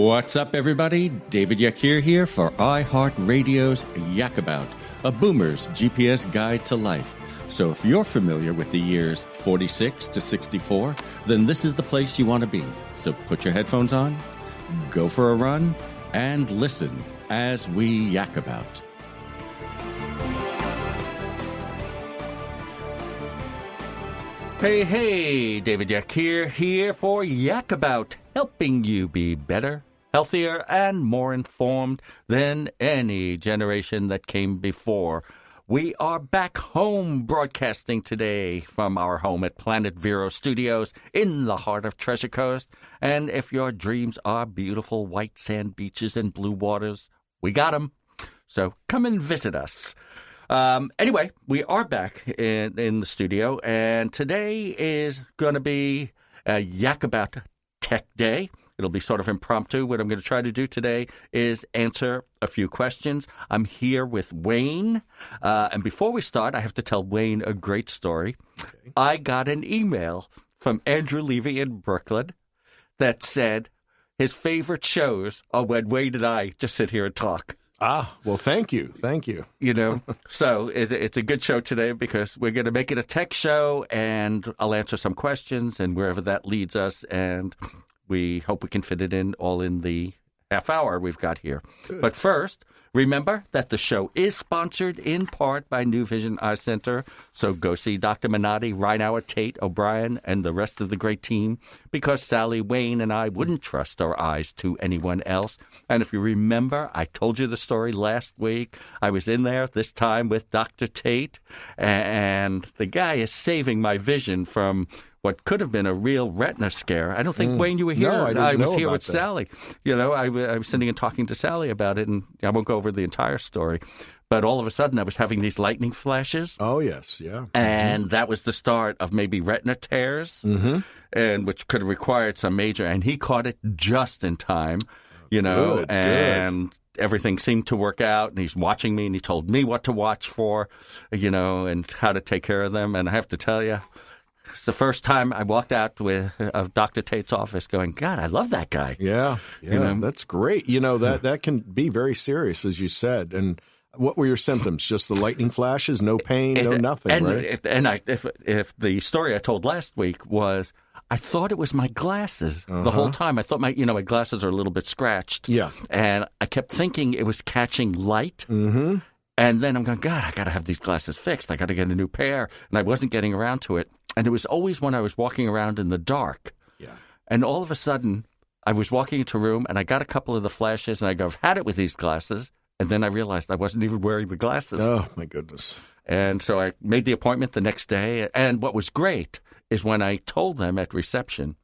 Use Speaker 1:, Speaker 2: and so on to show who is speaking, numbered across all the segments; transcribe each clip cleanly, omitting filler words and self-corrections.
Speaker 1: What's up, everybody? David Yakir here for iHeartRadio's Yak About, a boomer's GPS guide to life. So if you're familiar with the years 46 to 64, then this is the place you want to be. So put your headphones on, go for a run, and listen as we yak about. Hey, David Yakir here for Yak About, helping you be better, healthier, and more informed than any generation that came before. We are back home broadcasting today from our home at Planet Vero Studios in the heart of Treasure Coast. And if your dreams are beautiful white sand beaches and blue waters, we got them. So come and visit us. Anyway, we are back in the studio, and today is going to be a Yak About Tech Day. It'll be sort of impromptu. What I'm going to try to do today is answer a few questions. I'm here with Wayne, and before we start, I have to tell Wayne a great story. Okay. I got an email from Andrew Levy in Brooklyn that said his favorite shows are when Wayne and I just sit here and talk.
Speaker 2: Well, thank you. Thank you.
Speaker 1: You know, so it's a good show today because we're going to make it a tech show, and I'll answer some questions and wherever that leads us, and we hope we can fit it in all in the half hour we've got here. Good. But first, remember that the show is sponsored in part by New Vision Eye Center. So go see Dr. Minotti, Reinauer, Tate, O'Brien, and the rest of the great team, because Sally, Wayne, and I wouldn't trust our eyes to anyone else. And if you remember, I told you the story last week. I was in there this time with Dr. Tate, and the guy is saving my vision from what could have been a real retina scare. I don't think, Wayne, you were here.
Speaker 2: No,
Speaker 1: I was here with
Speaker 2: that.
Speaker 1: Sally. You know, I was sitting and talking to Sally about it, and I won't go over the entire story. But all of a sudden, I was having these lightning flashes.
Speaker 2: Oh, yes, yeah.
Speaker 1: And that was the start of maybe retina tears, and which could have required some major. And he caught it just in time, you know,
Speaker 2: good.
Speaker 1: Everything seemed to work out, and he's watching me, and he told me what to watch for, you know, and how to take care of them. And I have to tell you, it's the first time I walked out of Dr. Tate's office going, God, I love that guy.
Speaker 2: Yeah,
Speaker 1: You know?
Speaker 2: That's great. You know, that can be very serious, as you said. And what were your symptoms? Just the lightning flashes, no pain, no nothing, right?
Speaker 1: If the story I told last week was, I thought it was my glasses the whole time. I thought my glasses are a little bit scratched.
Speaker 2: Yeah.
Speaker 1: And I kept thinking it was catching light. Mm-hmm. And then I'm going, God, I got to have these glasses fixed. I got to get a new pair. And I wasn't getting around to it. And it was always when I was walking around in the dark.
Speaker 2: Yeah.
Speaker 1: And all of a sudden, I was walking into a room, and I got a couple of the flashes, and I go, I've had it with these glasses. And then I realized I wasn't even wearing the glasses.
Speaker 2: Oh, my goodness.
Speaker 1: And so I made the appointment the next day. And what was great is when I told them at reception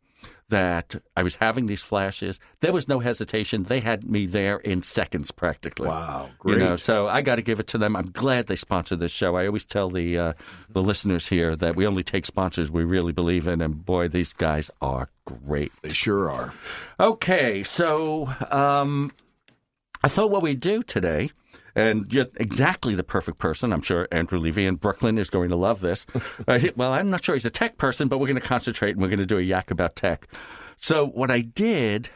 Speaker 1: that I was having these flashes, there was no hesitation. They had me there in seconds practically.
Speaker 2: Wow, great.
Speaker 1: You know, so I got to give it to them. I'm glad they sponsored this show. I always tell the listeners here that we only take sponsors we really believe in, and boy, these guys are great.
Speaker 2: They sure are.
Speaker 1: Okay, so I thought what we'd do today, and you're exactly the perfect person. I'm sure Andrew Levy in Brooklyn is going to love this. Well, I'm not sure he's a tech person, but we're going to concentrate, and we're going to do a yak about tech. So what I did,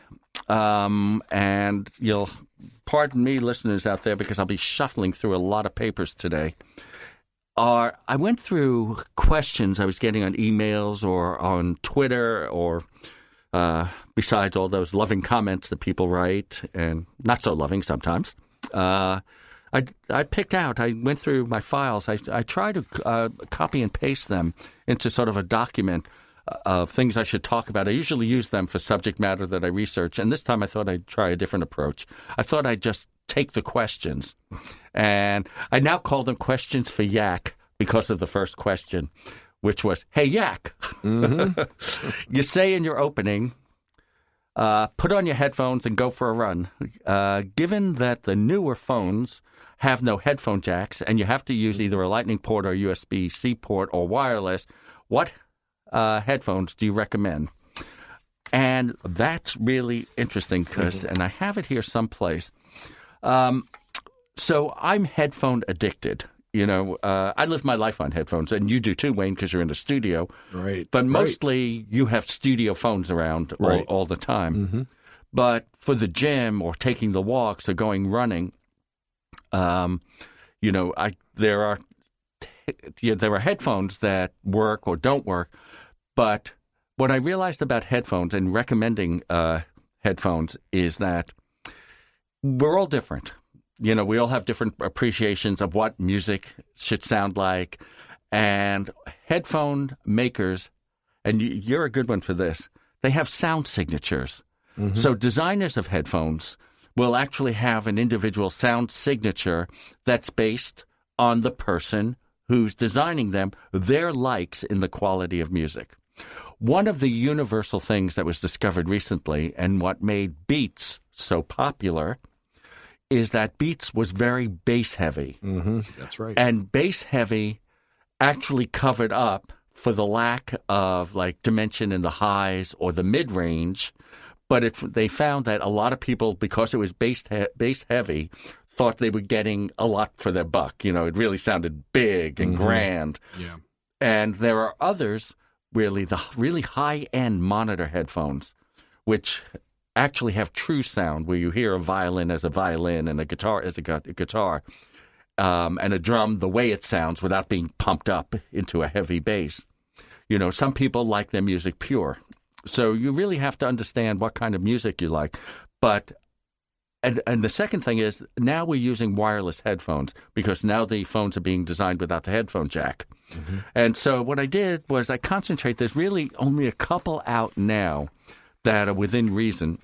Speaker 1: and you'll pardon me, listeners out there, because I'll be shuffling through a lot of papers today, I went through questions I was getting on emails or on Twitter or besides all those loving comments that people write, and not so loving sometimes. I picked out, I went through my files. I tried to copy and paste them into sort of a document of things I should talk about. I usually use them for subject matter that I research, and this time I thought I'd try a different approach. I thought I'd just take the questions, and I now call them questions for Yak because of the first question, which was, hey, Yak, you say in your opening, put on your headphones and go for a run. Given that the newer phones have no headphone jacks and you have to use either a Lightning port or USB-C port or wireless, what headphones do you recommend? And that's really interesting because, and I have it here someplace. So I'm headphone addicted. You know, I live my life on headphones, and you do too, Wayne, because you're in the studio.
Speaker 2: Right.
Speaker 1: But mostly you have studio phones around all the time. But for the gym or taking the walks or going running, there are headphones that work or don't work. But what I realized about headphones and recommending headphones is that we're all different. We all have different appreciations of what music should sound like. And headphone makers, and you're a good one for this, they have sound signatures. Mm-hmm. So designers of headphones will actually have an individual sound signature that's based on the person who's designing them, their likes in the quality of music. One of the universal things that was discovered recently and what made Beats so popular is that Beats was very bass heavy.
Speaker 2: Mm-hmm. That's right.
Speaker 1: And bass heavy actually covered up for the lack of dimension in the highs or the mid range. But they found that a lot of people, because it was bass heavy, thought they were getting a lot for their buck. It really sounded big and grand.
Speaker 2: Yeah.
Speaker 1: And there are others, really, the really high-end monitor headphones, which actually have true sound, where you hear a violin as a violin and a guitar as a guitar, and a drum the way it sounds without being pumped up into a heavy bass. Some people like their music pure. So you really have to understand what kind of music you like. But and the second thing is, now we're using wireless headphones because now the phones are being designed without the headphone jack. Mm-hmm. And so what I did was I concentrate. There's really only a couple out now that are within reason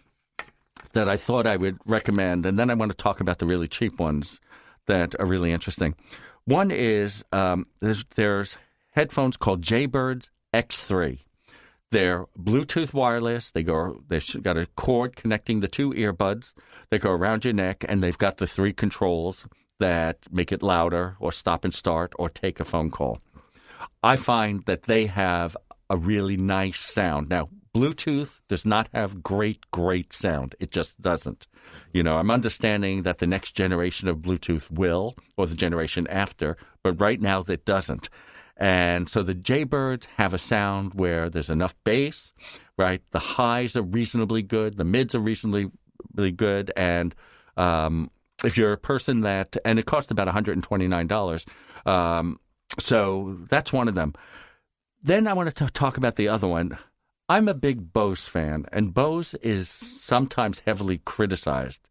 Speaker 1: that I thought I would recommend. And then I want to talk about the really cheap ones that are really interesting. One is there's headphones called Jaybird X3. They're Bluetooth wireless. They've got a cord connecting the two earbuds. They go around your neck, and they've got the 3 controls that make it louder or stop and start or take a phone call. I find that they have a really nice sound. Now, Bluetooth does not have great sound. It just doesn't. I'm understanding that the next generation of Bluetooth will, or the generation after, but right now it doesn't. And so the Jaybirds have a sound where there's enough bass, right? The highs are reasonably good. The mids are reasonably really good. And if you're a person that, and it costs about $129, so that's one of them. Then I want to talk about the other one. I'm a big Bose fan, and Bose is sometimes heavily criticized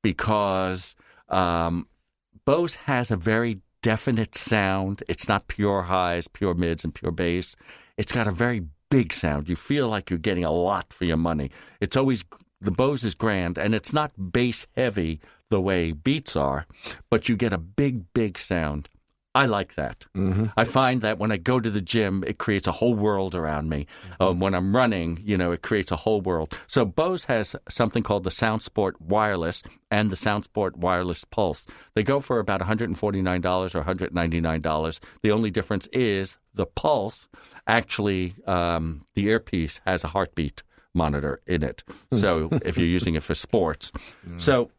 Speaker 1: because Bose has a very definite sound. It's not pure highs, pure mids, and pure bass. It's got a very big sound. You feel like you're getting a lot for your money. It's always, the Bose is grand, and it's not bass heavy the way Beats are, but you get a big sound. I like that. Mm-hmm. I find that when I go to the gym, it creates a whole world around me. When I'm running, it creates a whole world. So Bose has something called the SoundSport Wireless and the SoundSport Wireless Pulse. They go for about $149 or $199. The only difference is the Pulse, actually, the earpiece has a heartbeat monitor in it. So if you're using it for sports. So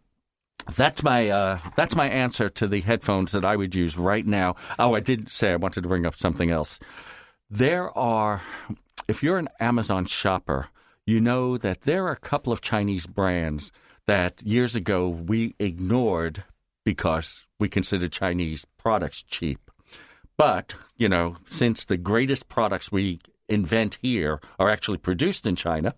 Speaker 1: that's my answer to the headphones that I would use right now. Oh, I did say I wanted to bring up something else. If you're an Amazon shopper, you know that there are a couple of Chinese brands that years ago we ignored because we considered Chinese products cheap. But, since the greatest products we invent here are actually produced in China,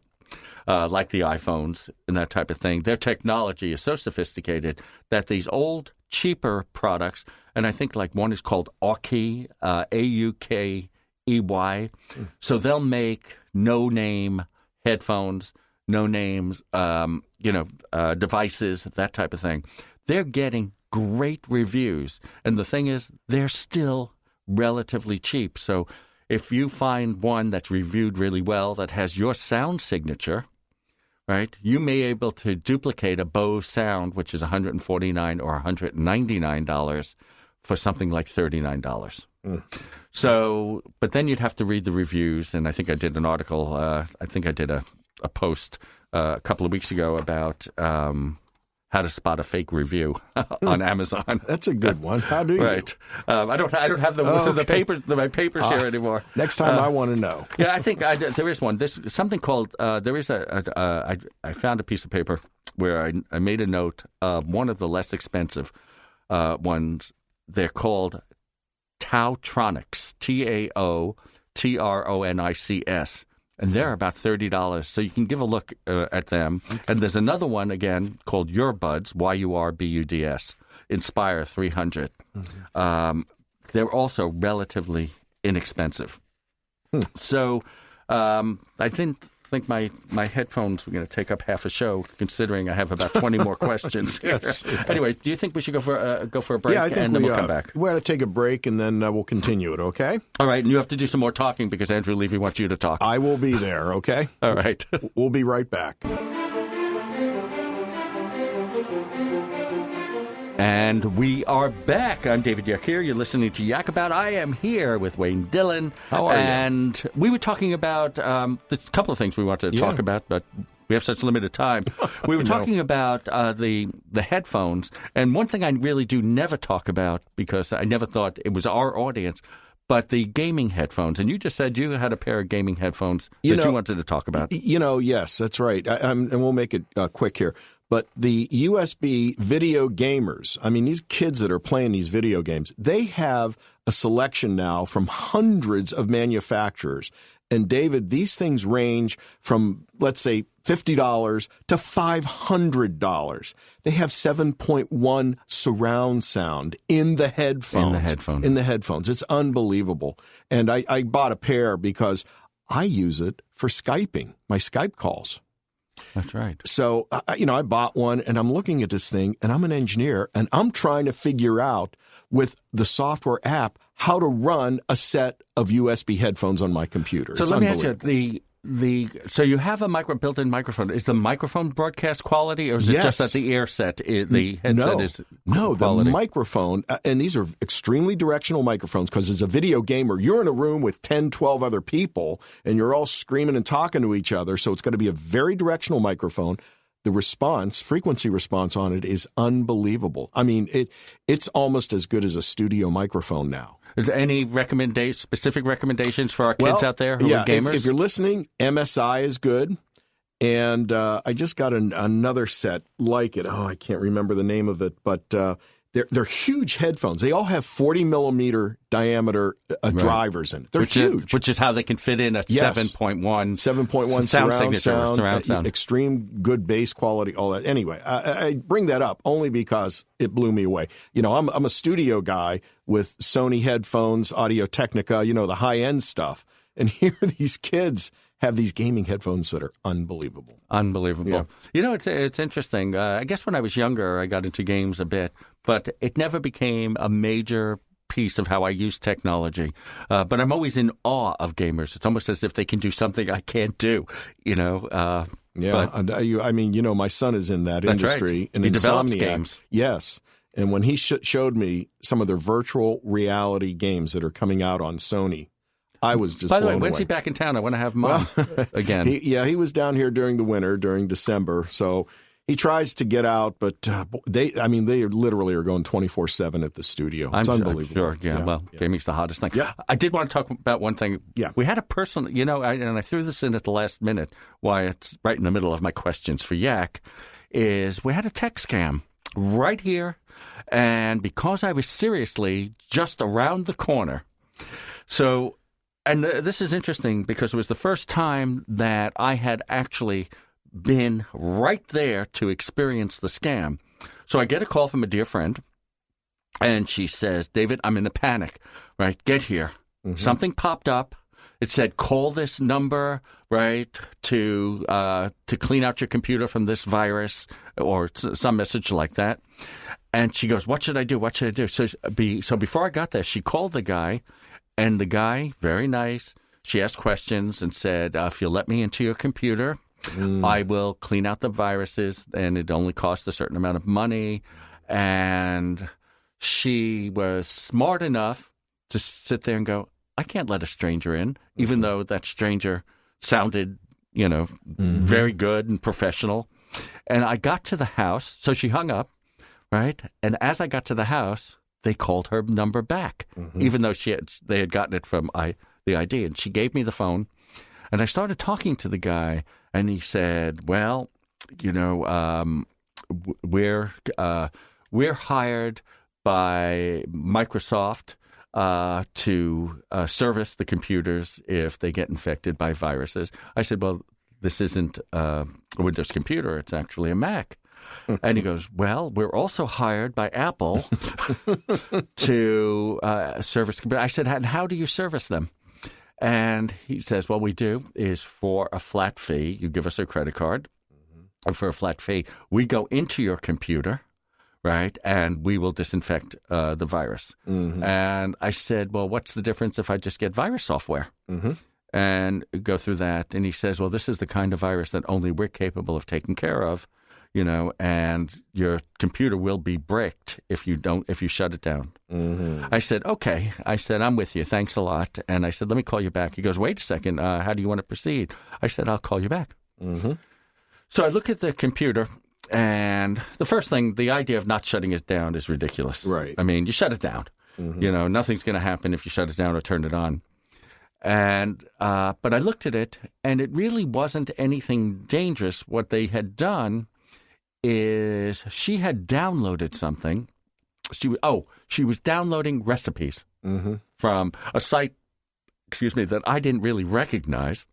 Speaker 1: like the iPhones and that type of thing, their technology is so sophisticated that these old, cheaper products, and I think one is called Aukey, Aukey, so they'll make no-name headphones, no-names, devices, that type of thing. They're getting great reviews, and the thing is, they're still relatively cheap. So if you find one that's reviewed really well that has your sound signature, right, you may be able to duplicate a Bose sound, which is $149 or $199 for something like $39. So, but then you'd have to read the reviews, and I think I did an article, I think I did a post a couple of weeks ago about how to spot a fake review on Amazon.
Speaker 2: That's a good one. How do you?
Speaker 1: Right. I don't have the papers, my papers here anymore.
Speaker 2: Next time I want to know.
Speaker 1: Yeah, I think there is one. There's something called, I found a piece of paper where I made a note of one of the less expensive ones. They're called Taotronics, Taotronics, and they're about $30. So you can give a look at them. Okay. And there's another one, again, called Yourbuds, Yurbuds, Inspire 300. Mm-hmm. They're also relatively inexpensive. So I didn't think my headphones were going to take up half a show, considering I have about 20 more questions.
Speaker 2: Yes.
Speaker 1: Anyway, do you think we should go for a break?
Speaker 2: Yeah, I think
Speaker 1: and then we'll come back?
Speaker 2: We're going to take a break, and then we'll continue it, okay?
Speaker 1: All right, and you have to do some more talking because Andrew Levy wants you to talk.
Speaker 2: I will be there, okay?
Speaker 1: All right.
Speaker 2: We'll be right back.
Speaker 1: And we are back. I'm David Yakir. You're listening to Yak About. I am here with Wayne Dillon.
Speaker 2: How are you?
Speaker 1: And we were talking about a couple of things we wanted to talk about, but we have such limited time. We were talking about the headphones. And one thing I really do never talk about, because I never thought it was our audience, but the gaming headphones. And you just said you had a pair of gaming headphones you wanted to talk about.
Speaker 2: Yes, that's right. And we'll make it quick here. But the USB video gamers, I mean, these kids that are playing these video games, they have a selection now from hundreds of manufacturers. And David, these things range from, let's say, $50 to $500. They have 7.1 surround sound in the headphones. In the headphones. It's unbelievable. And I bought a pair because I use it for Skyping, my Skype calls.
Speaker 1: That's right.
Speaker 2: So, I bought one, and I'm looking at this thing, and I'm an engineer, and I'm trying to figure out with the software app how to run a set of USB headphones on my computer.
Speaker 1: So let me ask you, so you have a built-in microphone. Is the microphone broadcast quality, or is it just that the headset is
Speaker 2: No,
Speaker 1: quality?
Speaker 2: The microphone, and these are extremely directional microphones, because as a video gamer, you're in a room with 10, 12 other people, and you're all screaming and talking to each other, so it's going to be a very directional microphone. The frequency response on it is unbelievable. I mean, it's almost as good as a studio microphone now.
Speaker 1: Is there any specific recommendations for our kids out there who are gamers?
Speaker 2: If you're listening, MSI is good. And I just got another set like it. Oh, I can't remember the name of it, but they're huge headphones. They all have 40-millimeter diameter drivers in it. They're huge.
Speaker 1: Which is how they can fit in a 7.1
Speaker 2: surround sound. Extreme good bass quality, all that. Anyway, I bring that up only because it blew me away. I'm a studio guy with Sony headphones, Audio-Technica, the high-end stuff. And here these kids have these gaming headphones that are unbelievable.
Speaker 1: Unbelievable. Yeah. It's interesting. I guess when I was younger, I got into games a bit, but it never became a major piece of how I use technology. But I'm always in awe of gamers. It's almost as if they can do something I can't do, my
Speaker 2: son is in that industry.
Speaker 1: Right. He develops games.
Speaker 2: Yes. And when he showed me some of their virtual reality games that are coming out on Sony, I was just
Speaker 1: By the way,
Speaker 2: when's
Speaker 1: he back in town? I want to have him on again.
Speaker 2: He was down here during the winter, during December. So he tries to get out, but they literally are going 24/7 at the studio. It's unbelievable.
Speaker 1: I'm sure. Gaming's the hottest thing.
Speaker 2: Yeah.
Speaker 1: I did want to talk about one thing.
Speaker 2: Yeah.
Speaker 1: We had a person, and I threw this in at the last minute, why it's right in the middle of my questions for Yak, is we had a tech scam right here, and because I was seriously just around the corner. So... And this is interesting because it was the first time that I had actually been right there to experience the scam. So I get a call from a dear friend, and she says, David, I'm in a panic, right? Get here. Mm-hmm. Something popped up. It said, call this number, right, to clean out your computer from this virus or some message like that. And she goes, what should I do? What should I do? So before I got there, she called the guy. And the guy, very nice, she asked questions and said, if you'll let me into your computer, I will clean out the viruses, and it only costs a certain amount of money. And she was smart enough to sit there and go, I can't let a stranger in, even though that stranger sounded, very good and professional. And I got to the house, so she hung up, right? And as I got to the house, they called her number back, even though they had gotten it from the ID. And she gave me the phone, and I started talking to the guy, and he said, well, we're hired by Microsoft to service the computers if they get infected by viruses. I said, well, this isn't a Windows computer. It's actually a Mac. And he goes, well, we're also hired by Apple to service computers. I said, and how do you service them? And he says, what we do is for a flat fee, you give us a credit card, and for a flat fee, we go into your computer, right, and we will disinfect the virus. And I said, well, what's the difference if I just get virus software? And go through that. And he says, well, this is the kind of virus that only we're capable of taking care of, and your computer will be bricked if you shut it down. I said, okay. I said, I'm with you. Thanks a lot. And I said, let me call you back. He goes, wait a second. How do you want to proceed? I said, I'll call you back. So I look at the computer, and the first thing, the idea of not shutting it down is ridiculous.
Speaker 2: Right.
Speaker 1: I mean, you shut it down. Nothing's going to happen if you shut it down or turn it on. And but I looked at it, and it really wasn't anything dangerous. What they had done is she had downloaded something. She was downloading recipes from a site, that I didn't really recognize,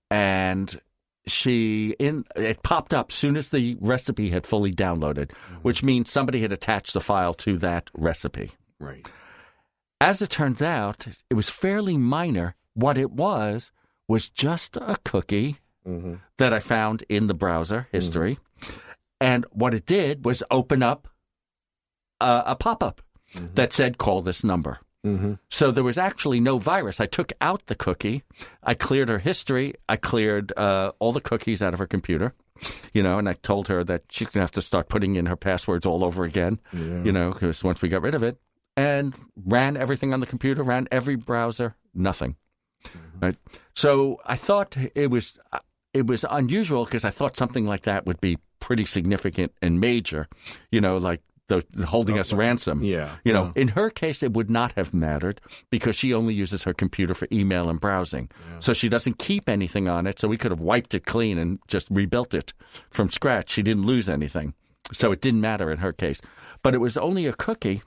Speaker 1: and it popped up soon as the recipe had fully downloaded, which means somebody had attached the file to that recipe.
Speaker 2: Right. As
Speaker 1: it turns out, it was fairly minor. What it was just a cookie that I found in the browser history. And what it did was open up a pop-up that said, call this number. So there was actually no virus. I took out the cookie. I cleared her history. I cleared all the cookies out of her computer, and I told her that she's going to have to start putting in her passwords all over again, because once we got rid of it, and ran everything on the computer, ran every browser, nothing. Right? So I thought it was unusual because I thought something like that would be pretty significant and major, like the holding us ransom. In her case, it would not have mattered because she only uses her computer for email and browsing. So she doesn't keep anything on it. So we could have wiped it clean and just rebuilt it from scratch. She didn't lose anything. So it didn't matter in her case. But it was only a cookie.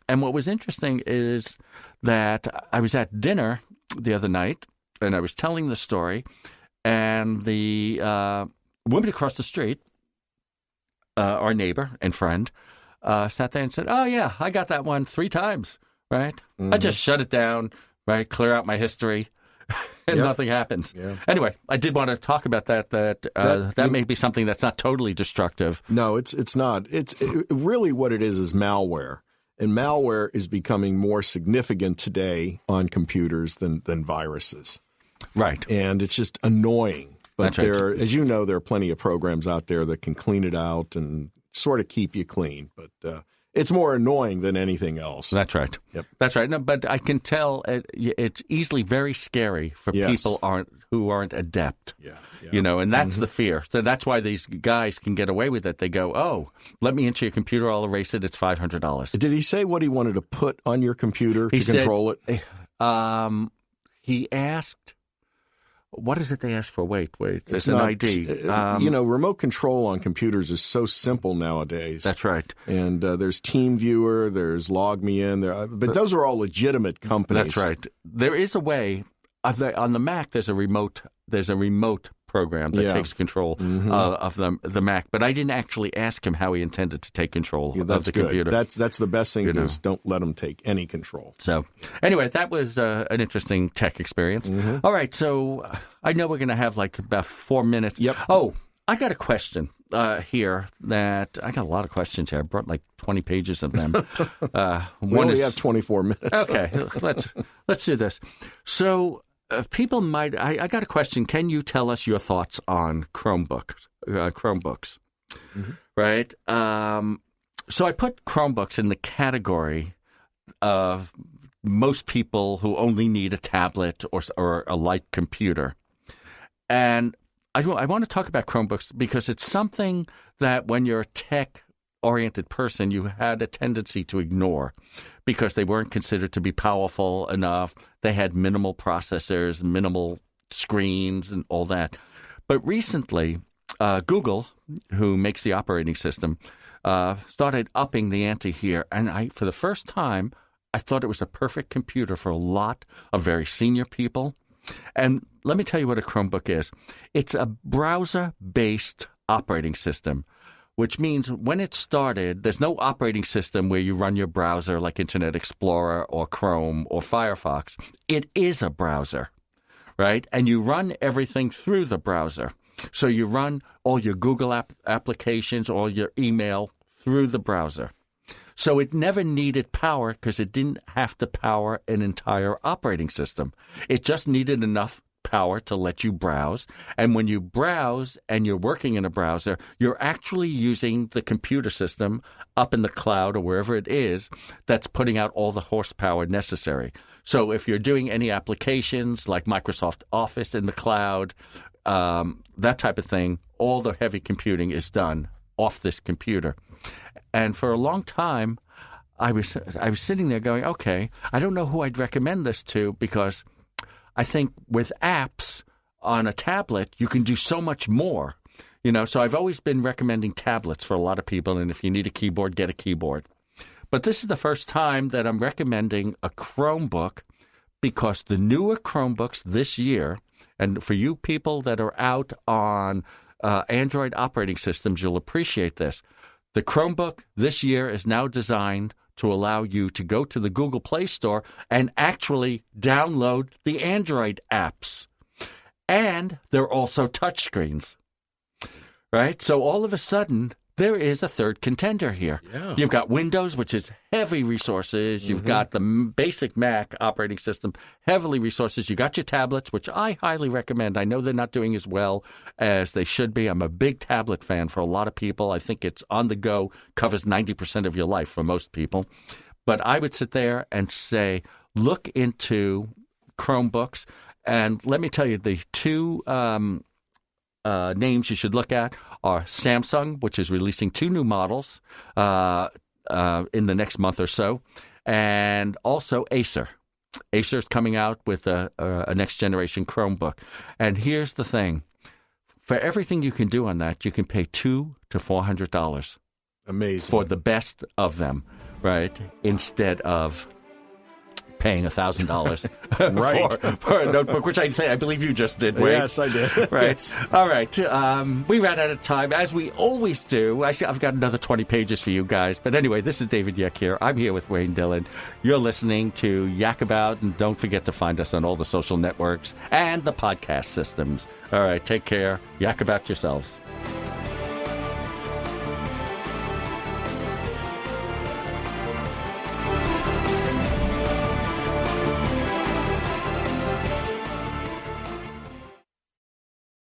Speaker 1: And what was interesting is that I was at dinner the other night, and I was telling the story, and the woman across the street, our neighbor and friend, sat there and said, oh, yeah, I got that one 3 times, right? I just shut it down, right, clear out my history, and nothing happened. Anyway, I did want to talk about that may be something that's not totally destructive.
Speaker 2: No, it's not. It's really what it is malware. And malware is becoming more significant today on computers than viruses.
Speaker 1: Right.
Speaker 2: And it's just annoying. But
Speaker 1: That's right.
Speaker 2: as you know, there are plenty of programs out there that can clean it out and sort of keep you clean. But it's more annoying than anything else.
Speaker 1: That's right.
Speaker 2: Yep.
Speaker 1: That's right. No, but I can tell it's easily very scary for people who aren't adept. And that's the fear. So that's why these guys can get away with it. They go, oh, let me into your computer. I'll erase it. It's $500.
Speaker 2: Did he say what he wanted to put on your computer to control it?
Speaker 1: He asked, what is it they ask for? Wait. There's an ID.
Speaker 2: Remote control on computers is so simple nowadays.
Speaker 1: That's right.
Speaker 2: And there's TeamViewer, there's LogMeIn, but those are all legitimate companies.
Speaker 1: That's right. There is a way. On the Mac, there's a remote program that takes control of the Mac. But I didn't actually ask him how he intended to take control of the computer.
Speaker 2: That's the best thing is don't let him take any control.
Speaker 1: So anyway, that was an interesting tech experience. All right, so I know we're going to have like about 4 minutes.
Speaker 2: Yep.
Speaker 1: Oh, I got a question here that I got a lot of questions here. I brought like 20 pages of them.
Speaker 2: We only have 24 minutes.
Speaker 1: Okay, let's do this. So people might. I got a question. Can you tell us your thoughts on Chromebooks? Right. So I put Chromebooks in the category of most people who only need a tablet or a light computer, and I want to talk about Chromebooks because it's something that when you're a tech-oriented person, you had a tendency to ignore because they weren't considered to be powerful enough. They had minimal processors, minimal screens, and all that. But recently, Google, who makes the operating system, started upping the ante here. And for the first time, I thought it was a perfect computer for a lot of very senior people. And let me tell you what a Chromebook is. It's a browser-based operating system, which means when it started, there's no operating system where you run your browser like Internet Explorer or Chrome or Firefox. It is a browser, right? And you run everything through the browser. So you run all your Google applications, all your email through the browser. So it never needed power because it didn't have to power an entire operating system. It just needed enough power to let you browse. And when you browse and you're working in a browser, you're actually using the computer system up in the cloud or wherever it is that's putting out all the horsepower necessary. So if you're doing any applications like Microsoft Office in the cloud, that type of thing, all the heavy computing is done off this computer. And for a long time, I was sitting there going, okay, I don't know who I'd recommend this to because I think with apps on a tablet, you can do so much more. So I've always been recommending tablets for a lot of people, and if you need a keyboard, get a keyboard. But this is the first time that I'm recommending a Chromebook because the newer Chromebooks this year, and for you people that are out on Android operating systems, you'll appreciate this. The Chromebook this year is now designed to allow you to go to the Google Play Store and actually download the Android apps. And they're also touchscreens, right? So all of a sudden, there is a third contender here.
Speaker 2: Yeah.
Speaker 1: You've got Windows, which is heavy resources. You've got the basic Mac operating system, heavily resources. You got your tablets, which I highly recommend. I know they're not doing as well as they should be. I'm a big tablet fan for a lot of people. I think it's on the go, covers 90% of your life for most people. But I would sit there and say, look into Chromebooks. And let me tell you, the two names you should look at are Samsung, which is releasing 2 new models in the next month or so, and also Acer. Acer is coming out with a next-generation Chromebook. And here's the thing. For everything you can do on that, you can pay $200 to $400.
Speaker 2: Amazing.
Speaker 1: For the best of them, right, instead of paying $1,000
Speaker 2: right.
Speaker 1: for a notebook, which I believe you just did, Wade.
Speaker 2: Yes, I did.
Speaker 1: Right.
Speaker 2: Yes.
Speaker 1: All right. We ran out of time, as we always do. Actually, I've got another 20 pages for you guys. But anyway, this is David Yakir. I'm here with Wayne Dillon. You're listening to Yak About, and don't forget to find us on all the social networks and the podcast systems. All right. Take care. Yak about yourselves.